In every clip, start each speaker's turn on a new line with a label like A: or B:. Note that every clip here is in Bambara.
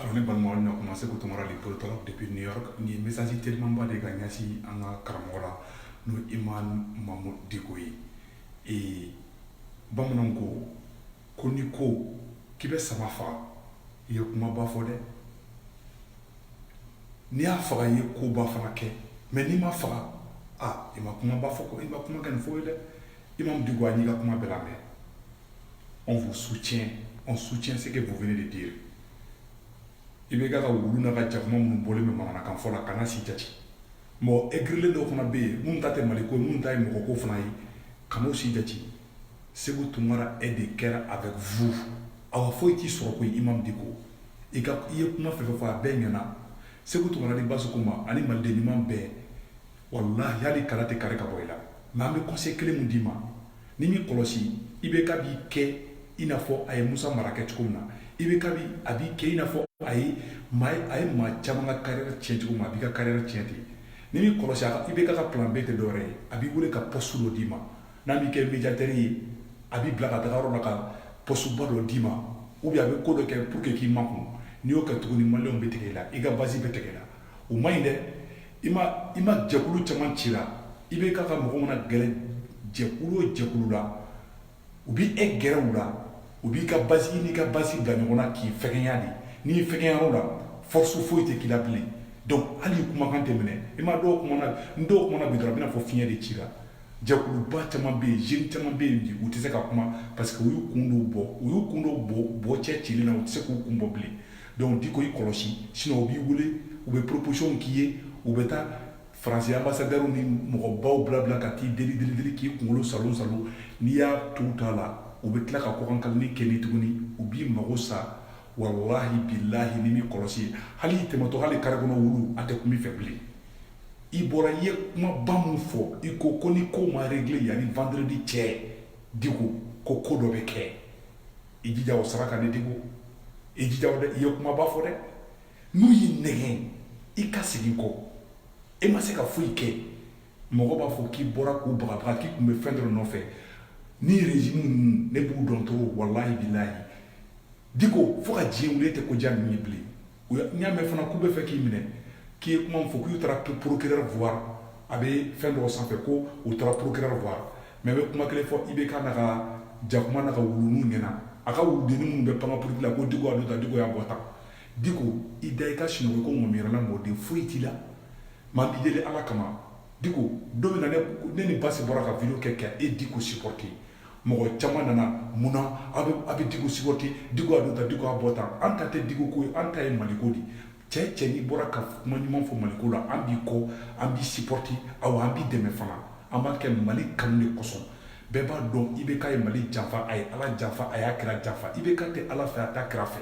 A: Alors ne balimaw na commencé ko tumara li politologue depuis New York ni message tellement ba de ga nyasi anga karamola no Iman Mahmoud Dicko yi et bamanan ko ni ko k'i bɛ sama faga i ye kumaba fɔ dɛ n'i y'a faga i ye koba fana kɛ mais n'i ma faga i ma kumaba fɔ ko i ma kuma kɛ nin fɔ ye dɛ Imam Dicko a n'i ka kuma bɛɛ lamɛn on vous soutient on soutient ce que vous venez de dire i bɛ ka wulu n'a ka jakuma minnu bɔlen bɛ manamanakan fɔ la kana si jate mɔgɔ egirilen dɔw fana bɛ yen minnu ta tɛ maliko ye minnu ta ye mɔgɔko fana ye kan'o si jate Sékou Toumara est de cœur avec vous awa foyi t'i sɔrɔ ko Imam Dicko i ye kuma fɛn fɛn fɔ a bɛɛ ɲɛna Sékou Toumara ni Basu Kuma ani maliden ɲuman bɛɛ walahi hali kala tɛ kari ka bɔ i la mais an bɛ conseil kelen min d'i ma ni m'i kɔlɔsi i bɛ ka b'i kɛ i n'a fɔ a ye Musa Mara kɛ cogo min na i bɛ ka a b'i kɛ i n'a fɔ a ye maa caman ka carrière tiɲɛ cogo min a b'i ka carrière tiɲɛ ten ni m'i kɔlɔsi i bɛ ka plan B tɛ dɔwɛrɛ ye a b'i wele ka poste dɔ d'i ma n'a b'i kɛ médiateur ye a b'i bila ka taga yɔrɔ la ka poste ba dɔ d'i ma ou bien a bɛ ko dɔ kɛ pour que k'i makun n'i y'o kɛ tuguni maliyɛnw bɛ tigɛ i la i ka base bɛ tigɛ i la o man ɲi dɛ i ma jɛkulu caman ci la i bɛ ka mɔgɔ mana gɛrɛ jɛkulu o jɛkulu la u b'i gɛrɛ u la u b'i ka base i n'i ka base bila ɲɔgɔn na k'i fɛgɛnya de n'i fɛgɛnya o la force foyi tɛ k'i la bilen donc hali kumakan tɛ minɛ i ma dɔw kumana bi dɔrɔn a bɛna fɔ fiɲɛ de ci la jɛkuluba caman bɛ yen jeune caman bɛ yen bi u tɛ se ka kuma parce que u y'u kun dɔw bɔ cɛ cilen na u tɛ se k'u kun bɔ bilen donc Dicko i kɔlɔsi sinon u b'i wele u bɛ proposition k'i ye u bɛ taa faransi ambassadeur ni mɔgɔbaw bila ka t'i deli k'i kunkolo salon n'i y'a to ta la u bɛ tila ka kɔkankalani kɛ ni tuguni u b'i mago sa wallahi billahi ni m'i kɔlɔsi hali i tɛmɛtɔ hali kare kɔnɔ wulu a tɛ kun min fɛ bilen i bɔra i ye kumaba min fɔ i ko ni ko ma réglé yanni vendredi cɛ Dicko ko dɔ bɛ kɛ i jija o sara kan dɛ Dicko i jija o dɛ i ye kumaba fɔ dɛ n'u y'i nɛgɛn i ka segin kɔ e ma se ka foyi kɛ mɔgɔ b'a fɔ k'i bɔra k'u bagabaga k'i tun bɛ fɛn dɔ nɔfɛ ni régime ninnu ne b'u dɔn trop wallahi billahi Dicko fo ka diɲɛ wuli e tɛ ko diya ninnu ye bilen n y'a mɛn fana k'u bɛ fɛ k'i minɛ k'i ye kuma min fɔ k'u taara procureur voir a bɛ fɛn dɔw sanfɛ ko u taara procureur voir mais bɛ kuma kelen fɔ i bɛ ka na ka jakuma na ka wuluninw ɲɛna a ka wuludennin minnu bɛ pan politique la ko Dicko y'a dɔ ta Dicko y'a bɔ tan Dicko i da i ka sinɔgɔ ko mɔmiyɛrɛla mɔden foyi t'i la maa b'i deli ala kama Dicko don min na ne ni Basi bɔra ka vidéo kɛ e Dicko supporter mɔgɔ caman nana munna a bɛ Dicko supporter Dicko y'a dɔ ta Dicko y'a bɔ tan an ta tɛ Dicko ko ye an ta ye maliko de cɛ n'i bɔra ka kuma ɲuman fɔ maliko la an b'i kɔ an b'i supporter awa an b'i dɛmɛ fana an b'a kɛ mali kanu de kosɔn bɛɛ b'a dɔn i bɛ k'a ye mali janfa a ye ala janfa a y'a kira janfa i bɛ k'a tɛ ala fɛ a t'a kira fɛ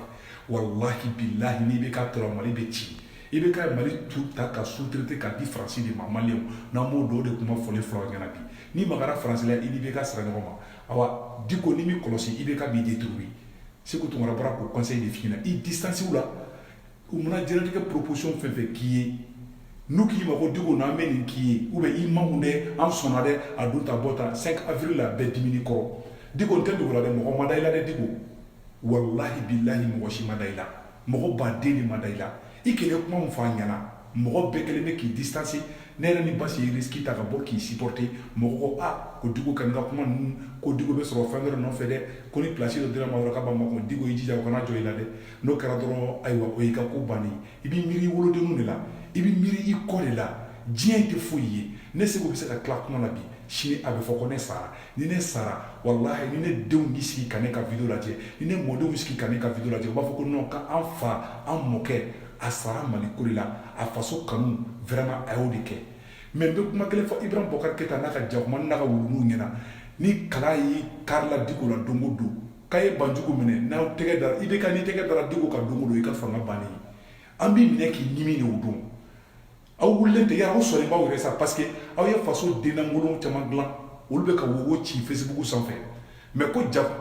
A: wallahi billahi n'i bɛ k'a tora mali bɛ ci i bɛ k'a ye mali tu ta ka sous-traiter k'a di faransi de ma maliyɛnw n'an b'o dɔn o de kuma fɔlen fila ɲɛna bi n'i magara faransi la i n'i bɛ k'a sira ɲɔgɔn ma awa Dicko ni m'i kɔlɔsi i bɛ k'a b'i détruire Sékou Toumara bɔra k'o conseil de f'i ɲɛna i distance u la u mana diɲɛlatigɛ proposition fɛn fɛn k'i ye n'u k'i ma ko Dicko n'an bɛ nin k'i ye ou bien i ma mun dɛ an sɔnna dɛ a don ta bɔ ta 5 avril la bɛɛ dimini kɔrɔ Dicko n tɛ dogo la dɛ mɔgɔ ma da i la dɛ Dicko wallahi billahi mɔgɔ si ma da i la mɔgɔ baden de ma da i la i kɛlen kuma min fɔ an ɲɛna mɔgɔ bɛɛ kelen bɛ k'i distance ne yɛrɛ ni Basi ye risque ta ka bɔ k'i supporter mɔgɔ ko ko Dicko ka nin ka kuma ninnu ko Dicko bɛ sɔrɔ fɛn dɔ nɔfɛ dɛ ko ni place dɔ dira ma dɔrɔn k'a b'a makɔnɔ Dicko i jija o kana jɔ i la dɛ n'o kɛra dɔrɔn ayiwa o y'i ka ko bannen i b'i miiri i wolodenninw de la i b'i miiri i kɔ de la diɲɛ tɛ foyi ye ne Sékou bɛ se ka tila kuma la bi sini a bɛ fɔ ko ne sara ni ne sara wallahi ni ne denw y'i sigi ka ne ka vidéo lajɛ ni ne mɔdenw y'i sigi ka ne ka vidéo lajɛ u b'a fɔ ko non k'an fa an mɔkɛ a sara maliko de la a faso kanu vraiment a y'o de kɛ mais n bɛ kuma kelen fɔ Ibrahim Boubacar Keita n'a ka jakuma n'a ka wuluninw ɲɛna ni kala y'i kari la Dicko la don o don k'a ye banjugu minɛ n'aw tɛgɛ dara i bɛ ka n'i tɛgɛ dara Dicko ka don o don i ka fanga bannen an b'i minɛ k'i ɲimi de o don aw wulilen tɛ yala aw sɔnnen b'aw yɛrɛ sa parce que aw ye faso dennaŋolon caman dilan olu bɛ ka wowo ci Facebook sanfɛ mais ko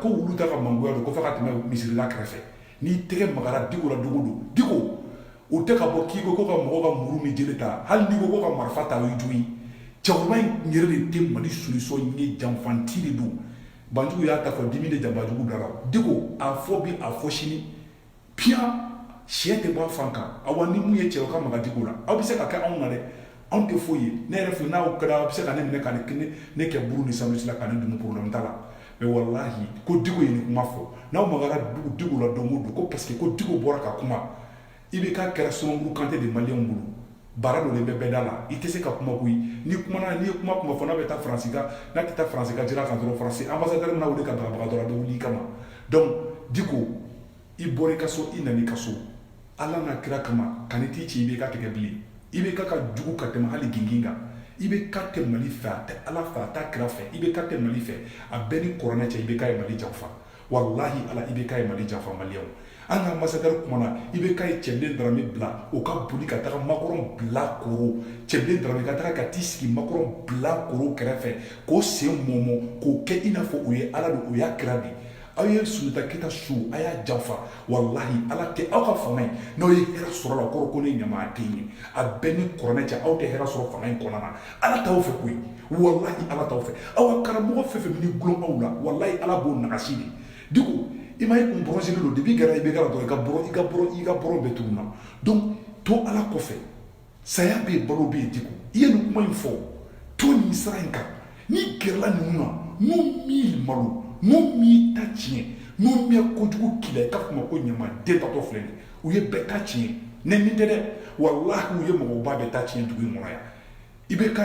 A: wulu ta ka mangoya don ko f'a ka tɛmɛ misirila kɛrɛfɛ n'i tɛgɛ magara Dicko la don o don Dicko o tɛ ka bɔ k'i ko ka mɔgɔ ka muru ni jeli ta hali n'i ko ka marifa ta o ye jugu ye cɛkɔrɔba in yɛrɛ de tɛ mali solution ye janfanti de don banjugu y'a ta fɔ dimi de janbajugu dara Dicko a fɔ bi a fɔ sini piyan sɛ tɛ bɔ a fan kan awa ni mun ye cɛ ka maga Diko la aw bɛ se ka kɛ anw na dɛ anw tɛ foyi ye ne yɛrɛ fɛ n'aw kɛra aw bɛ se ka ne minɛ ka ne kɛ buru ni sandwich la ka ne dun problème t'a la mais wallahi ko Diko ye nin kuma fɔ n'aw magara Diko la don o don ko parce que ko Diko bɔra ka kuma IBK kɛra Soumaoro Kante de maliyɛnw bolo baara dɔ de bɛ bɛɛ da la i tɛ se ka kuma koyi n'i ye kuma fɔ n'a bɛ taa Faransi ka n'a tɛ taa Faransi ka jira kan dɔrɔn Faransi ambassadeur bɛna wele ka bagabaga dɔrɔn a bɛ wuli i kama donc Diko i bɔra i ka so i nana i ka so Ala n'a kira kama ka ne t'i ci IBK tigɛ bilen IBK ka jugu ka tɛmɛ hali gingin kan IBK tɛ Mali fɛ a tɛ Ala fɛ a t'a kira fɛ IBK tɛ Mali fɛ a bɛɛ ni kuranɛ cɛ IBK ye Mali janfa wallahi Ala IBK ye Mali janfa maliyɛnw an ka ambassadeur kumana IBK ye Cɛbilen Darame bila o ka boli ka taga Macron bila Koro Cɛbilen Darame ka taga ka t'i sigi Macron bila Koro kɛrɛfɛ k'o sen mɔmɔ k'o kɛ i n'a fɔ o ye Ala de o y'a kira de aw ye Sunjata Keyita su a y'a janfa wallahi Ala tɛ aw ka fanga in n'aw ye hɛrɛ sɔrɔ la kɔrɔ ko ne ɲama tɛ yen a bɛɛ ni kuranɛ cɛ aw tɛ hɛrɛ sɔrɔ fanga in kɔnɔna na Ala t'aw fɛ koyi wallahi Ala t'aw fɛ aw ka karamɔgɔ fɛn fɛn bɛ gulon aw la wallahi Ala b'o nagasi de Diko i ma ye kun bɔrɔsilen don depuis kɛra IBK la dɔrɔn i ka bɔrɔ bɛɛ tununa donc to Ala kɔfɛ saya bɛ yen balo bɛ yen Diko i ye nin kuma in fɔ to nin sira in kan n'i gɛrɛla ninnu na n'u m'i malo n'u m'i ta tiɲɛ n'u m'i kojugu kɛlɛ i k'a fɔ ma ko ɲamaden tatɔ filɛ nin u ye bɛɛ ta tiɲɛ ne nin tɛ dɛ wallahi u ye mɔgɔba bɛɛ ta tiɲɛ dugu in kɔnɔ yan IBK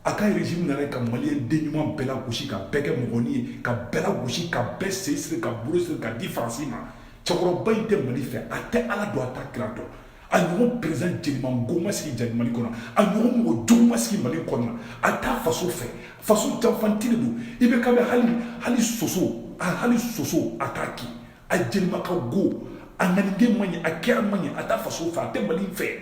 A: a ka régime nana ka maliyɛn den ɲuman bɛɛ lagosi ka bɛɛ kɛ mɔgɔnin ye ka bɛɛ lagosi ka bɛɛ sen siri ka bolo siri ka di Faransi ma cɛkɔrɔba in tɛ Mali fɛ a tɛ Ala dɔn a t'a kira dɔn a ɲɔgɔn président jelimango ma sigi Mali kɔnɔ a ɲɔgɔn mɔgɔ jugu ma sigi Mali kɔnɔ a t'a faso fɛ faso janfantigi don IBK bɛ hali soso a t'a kɛ a jelimaka go a ŋaniden man ɲi a kɛra man ɲi a t'a faso fɛ a tɛ Mali fɛ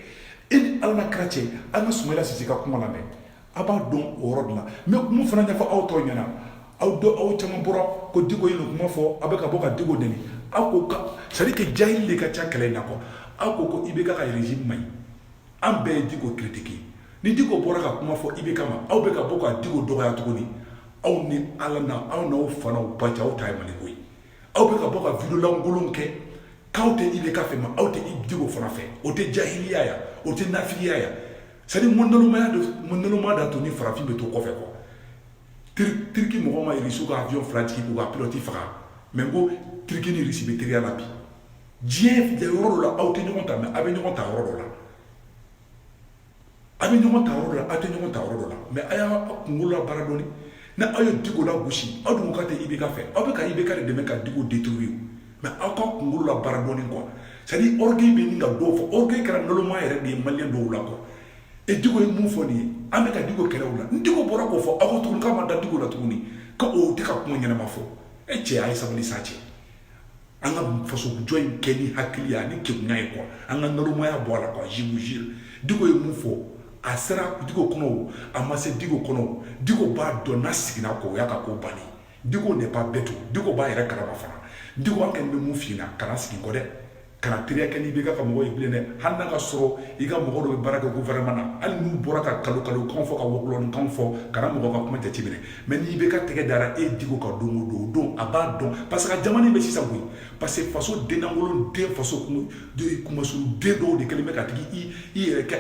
A: e ni Ala n'a kira cɛ an ka Soumaila Sise ka kuma lamɛn a b'a dɔn o yɔrɔ de la mais mun fana ɲɛfɔ aw tɔw ɲɛna aw caman bɔra ko Diko ye nin kuma fɔ a bɛ ka bɔ ka Diko nɛni aw ko ka c'est à dire que jahili de ka ca kɛlɛ in na quoi aw ko IBK ka régime man ɲi an bɛɛ ye Diko critiquer ni Diko bɔra ka kuma fɔ IBK ma aw bɛ ka bɔ ka Diko dɔgɔya tuguni aw ni Ala na aw n'aw fa n'aw ba cɛ aw ta ye Mali ko ye aw bɛ ka bɔ ka vidéo lankolon kɛ k'aw tɛ IBK fɛ ma aw tɛ Diko fana fɛ o tɛ jahiliya ya o tɛ nafigiya ya c'est à dire mondialement da to ni farafin bɛ to kɔfɛ quoi Turki mɔgɔ ma Irisiw ka avion fila jigi k'u ka pilote faga mais ko Turki ni Irisi bɛ teriya la bi diɲɛ yɔrɔ dɔ la aw tɛ ɲɔgɔn ta mais a bɛ ɲɔgɔn ta yɔrɔ dɔ la a bɛ ɲɔgɔn ta yɔrɔ dɔ la a tɛ ɲɔgɔn ta yɔrɔ dɔ la mais a y'a kunkolo la baara dɔɔni ni aw ye Diko la gosi aw dun ka tɛ IBK fɛ aw bɛ ka IBK de dɛmɛ ka Diko détruire mais aw ka kunkolo la baara dɔɔni quoi c'est à dire orgueil bɛ nin ka dɔw fɔ orgueil kɛra naloma yɛrɛ de ye maliyɛn dɔw la quoi et Diko ye mun fɔ nin ye an bɛ ka Diko kɛlɛ o la ni Diko bɔra k'o fɔ aw ko tuguni k'a ma da Diko la tuguni ko o tɛ ka kuma ɲɛnama fɔ e cɛ a ye sabali sa cɛ an ka faso jɔ in kɛ ni hakili ye ani kegunya ye quoi an ka nalomaya bɔ a la quoi je vous jure Diko ye mun fɔ a sera Diko kɔnɔ o a ma se Diko kɔnɔ o Diko b'a dɔn n'a siginna kɔ o y'a ka ko bannen Diko n'est pas bête Diko b'a yɛrɛ kalama fana Diko an kɛlen bɛ mun f'i ɲɛna kana sigi kɔ dɛ kana teriya kɛ ni IBK ka mɔgɔ ye bilen dɛ hali n'a ka sɔrɔ i ka mɔgɔ dɔ bɛ baara kɛ gouvernement na hali n'u bɔra ka kalo kan fɔ ka wɔkulɔninkan fɔ kana mɔgɔ ka kuma jateminɛ mais ni IBK tɛgɛ dara e Diko ka don o don o don a b'a dɔn parce que jamana in bɛ sisan koyi parce que faso denlankolon den faso kumasuru den dɔw de kɛlen bɛ ka tigi i yɛrɛ kɛ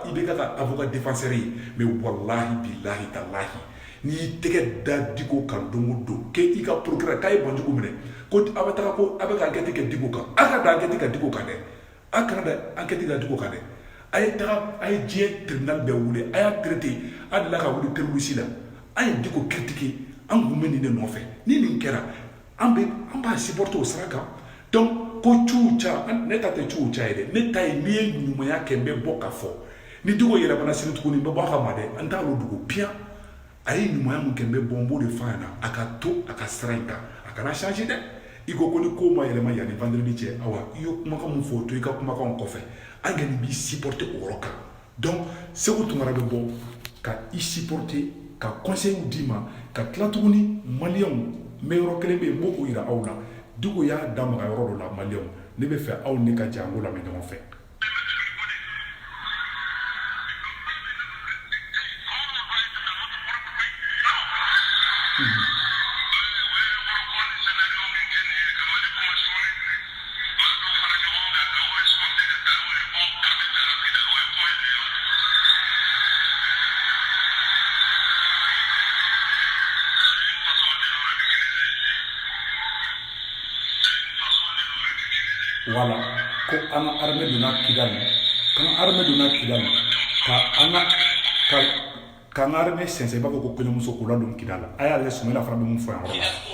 A: IBK ka avocat défenseur ye mais wallahi billahi tallahi n'i y'i tɛgɛ da Diko kan don o don k'i ka procureur k'a ye banjugu minɛ ko a bɛ taga ko a bɛ ka enquête kɛ Diko kan a ka da enquête kɛ Diko kan dɛ a kana da enquête kɛ Diko kan dɛ a ye taga a ye diɲɛ tribunal bɛɛ wele a y'a traité a delila ka wuli terroriste la an ye Diko critiquer an kun bɛ nin de nɔfɛ ni nin kɛra an b'a supporter o sira kan donc ko ciw ca ne ta tɛ ciw ca ye dɛ ne ta ye n'i ye ɲumanya kɛ n bɛ bɔ ka fɔ ni Diko yɛlɛmana sini tuguni n bɛ bɔ a ka ma dɛ an t'a lo dogo piyan a ye ɲumanya mun kɛ n bɛ bɔ n b'o de f'a ɲɛna a ka to a ka sira in kan a kana changer dɛ i ko ni ko ma yɛlɛma yanni vendredi cɛ awa i ye kumakan mun fɔ o to i ka kumakanw kɔfɛ an kɔni b'i supporter o yɔrɔ kan donc Segu Tunkara bɛ bɔ ka i supporter ka conseil d'i ma ka tila tuguni maliyɛnw n bɛ yɔrɔ kelen bɛ yen n b'o yira aw la Diko y'a da maga yɔrɔ dɔ la maliyɛnw ne bɛ fɛ aw ni ka jɛ an k'o lamɛn ɲɔgɔn fɛ. voilà ko an ka armée donna Kidali k'an ka armée donna Kidali k'an ka armée sɛnsɛn i b'a fɔ ko kɔɲɔmuso k'o ladon Kidali a y'ale Sumayila fana bɛ mun fɔ yan yɔrɔ la.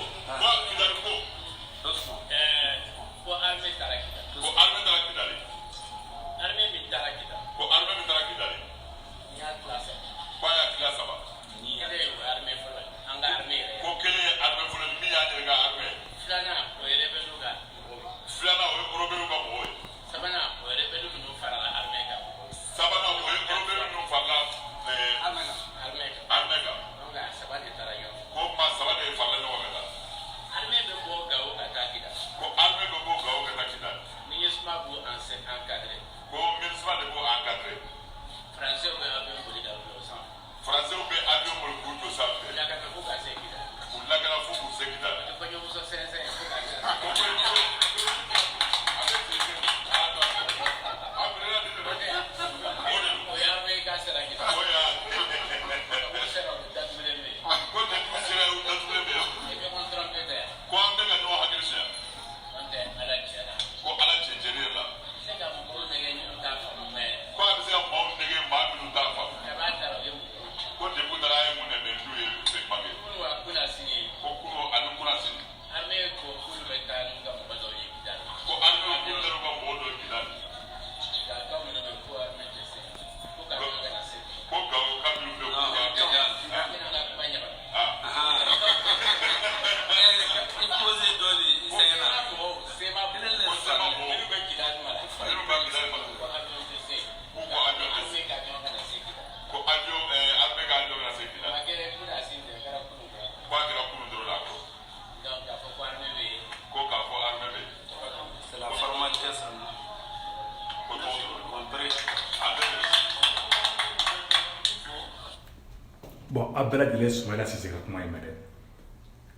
A: Bon, a bɛɛ lajɛlen Sumayila Sise ka kuma in mɛn dɛ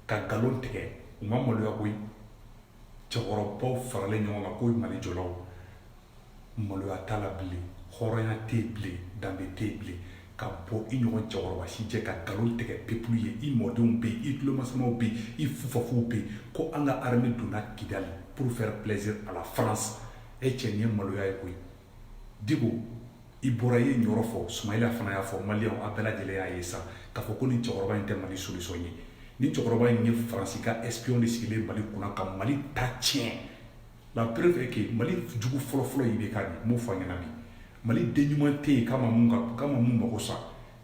A: ka nkalon tigɛ u ma maloya koyi cɛkɔrɔbaw faralen ɲɔgɔn kan ko Mali jɔlaw maloya t'a la bilen hɔrɔnya tɛ yen bilen danbe tɛ yen bilen ka bɔ i ɲɔgɔn cɛkɔrɔba si jɛ ka nkalon tigɛ peuple ye i mɔdenw bɛ yen i tulomasamaw bɛ yen i fufafuw bɛ yen ko an ka armée donna Kidali pour faire plaisir à la France e cɛ nin ye maloya ye koyi Diko i bɔra i ye ɲɔrɔ fɔ Sumayila fana y'a fɔ maliyɛnw a bɛɛ lajɛlen y'a ye sa k'a fɔ ko nin cɛkɔrɔba in tɛ Mali solution ye ni cɛkɔrɔba in ye Faransi ka espion de sigilen Mali kunna ka Mali ta tiɲɛ la preuve est que Mali jugu fɔlɔfɔlɔ ye IBK de ye m'o fɔ an ɲɛna bi Mali den ɲuman tɛ yen k'a ma mun mago sa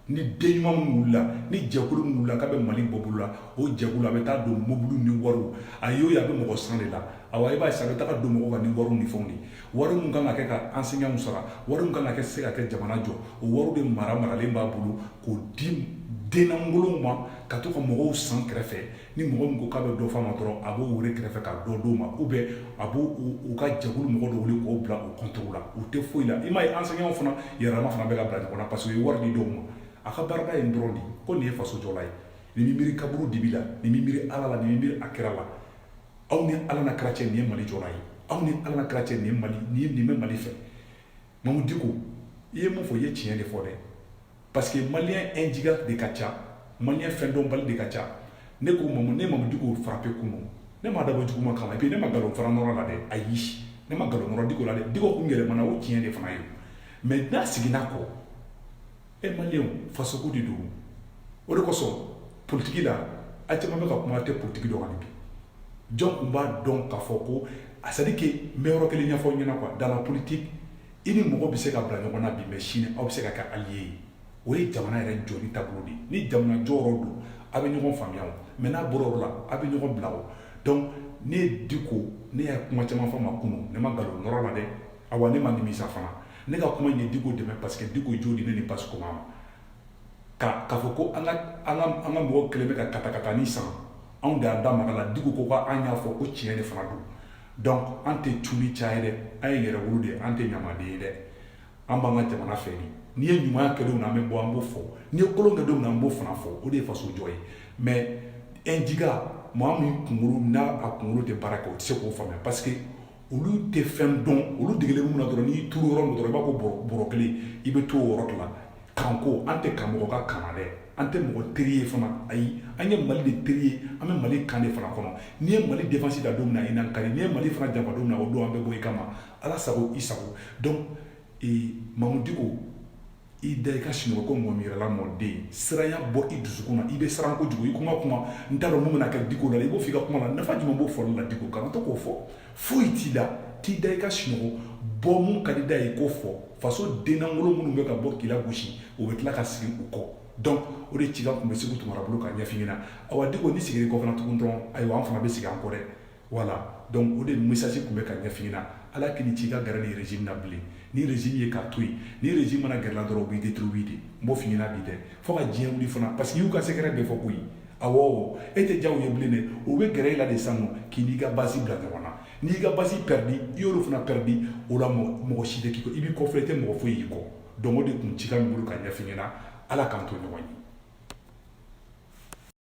A: ni den ɲuman min wulila ni jɛkulu min wulila k'a bɛ Mali bɔ bolo la o jɛkulu a bɛ taa don mobile ni wariw a y'o ye a bɛ mɔgɔ san de la awa i b'a ye a bɛ taa don mɔgɔw ka ni wariw ni fɛnw de wari min kan ka kɛ ka enseignants sara wari min kan ka kɛ se ka kɛ jamana jɔ o wariw de maralen b'a bolo k'o di dennankolow ma ka to ka mɔgɔw san kɛrɛfɛ ni mɔgɔ min ko k'a bɛ dɔ f'a ma dɔrɔn a b'o wele kɛrɛfɛ ka dɔ d'o ma ou bien a b'u ka jɛkulu mɔgɔ dɔ wele k'o bila o compte la u tɛ foyi la i m'a ye enseignants fana yɛrɛma fana bɛ ka bila ɲɔgɔn na parce que u ye wari di dɔw ma a ka baarada ye dɔrɔn de ko nin ye faso jɔla ye nin bɛ miiri kaburu dibi la nin bɛ miiri ala la nin bɛ miiri a kira la aw ni ala na kira cɛ nin ye Mali jɔla ye aw ni ala na kira cɛ nin bɛ Mali fɛ Mamu Diko i ye mun fɔ i ye tiɲɛ de fɔ dɛ parce que maliyɛn injiga de ka ca maliyɛn fɛn dɔnbali de ka ca ne ko Mamu Diko frappé kunun ne ma dabɔ juguman kama et puis ne ma nkalon fara nɔrɔ la dɛ ayi ne ma nkalon nɔrɔ Diko la dɛ Diko kun yɛlɛmana o tiɲɛ de fana ye mais n'a seginna kɔ e maliyɛnw fasoko de don o de kosɔn politiki la a caman bɛ ka kuma tɛ politiki dɔ kan bi jɔn kun b'a dɔn k'a fɔ ko a c'est à dire que n bɛ yɔrɔ kelen ɲɛfɔ ɲɛna quoi dans la politique i ni mɔgɔ bɛ se ka bila ɲɔgɔn na bi mais sini aw bɛ se ka kɛ allié ye o ye jamana yɛrɛ jɔli taabolo de ye ni jamana jɔyɔrɔ don a bɛ ɲɔgɔn faamuya o mais n'a bɔra yɔrɔ la a bɛ ɲɔgɔn bila o donc ne ye Diko ne y'a kuma caman fɔ ma kunun ne ma nkalon nɔrɔ la dɛ awa ne ma nimisa fana ne ka kuma in ye Diko dɛmɛ parce que Diko jo de ne ni Basu Koma ma k'a fɔ ko an ka mɔgɔ kelen bɛ ka katakatani san anw de y'a da maga la Diko ko k'an y'a fɔ ko tiɲɛ de fana don donc an tɛ tuli caya dɛ an ye yɛrɛwolo de ye an tɛ ɲamaden ye dɛ an b'an ka jamana fɛ de n'i ye ɲuman kɛlenw na an bɛ bɔ an b'o fɔ n'i ye kolon kɛlenw na an b'o fana fɔ o de ye faso jɔ ye mais injiga maa min kunkolo n'a a kunkolo tɛ baara kɛ o tɛ se k'o faamuya parce que olu tɛ fɛn dɔn olu degelen mun na dɔrɔn n'i turu yɔrɔ min dɔrɔn i b'a ko bɔrɔ kelen i bɛ to o yɔrɔ de la kanko an tɛ kan mɔgɔ ka kan na dɛ an tɛ mɔgɔ teri ye fana ayi an ye Mali de teri ye an bɛ Mali kan de fana kɔnɔ n'i ye Mali défense da don min na i n'an kari n'i ye Mali fana janfa don min na o don an bɛ bɔ i kama ala sago i sago donc Mamadou Dicko i da i ka sunɔgɔ ko mɔgɔ min yɛrɛla mɔden siranya bɔ i dusukun na i bɛ siran kojugu i kuma n t'a dɔn mun bɛna kɛ Dicko la i b'o fɔ i ka kuma la nafa jumɛn b'o fɔli la Dicko kana to k'o fɔ foyi t'i la t'i da i ka sunɔgɔ bɔ mun ka di da ye k'o fɔ faso dennankolo minnu bɛ ka bɔ k'i lagosi o bɛ tila ka sigi u kɔ donc o de cikan tun bɛ Segu Tumara bolo ka ɲɛf'i ɲɛna awa Dicko ni sigili kɔ fana tugun dɔrɔn ayiwa an fana bɛ sigi an kɔ dɛ voilà donc o de message tun bɛ ka ɲɛf'i ɲɛna ala k'i ni ci ka gɛrɛ ni régime na bilen ni régime ye k'a to yen ni régime mana gɛrɛla dɔrɔn u b'i détruire de n b'o f'i ɲɛna bi dɛ fo ka diɲɛ wuli fana parce que y'u ka secret bɛɛ fɔ koyi awɔ e tɛ diya u ye bilen dɛ u bɛ gɛrɛ e la de sisan nɔ k'i n'i ka base bila ɲɔgɔn na n'i ka base perdi i y'olu fana perdi o la mɔgɔ si tɛ k'i kɔ i b'i kɔfilɛ i tɛ mɔgɔ foyi y'i kɔ donc o de tun cikan min bolo ka ɲɛf'i ɲɛna ala k'an to ɲɔgɔn ye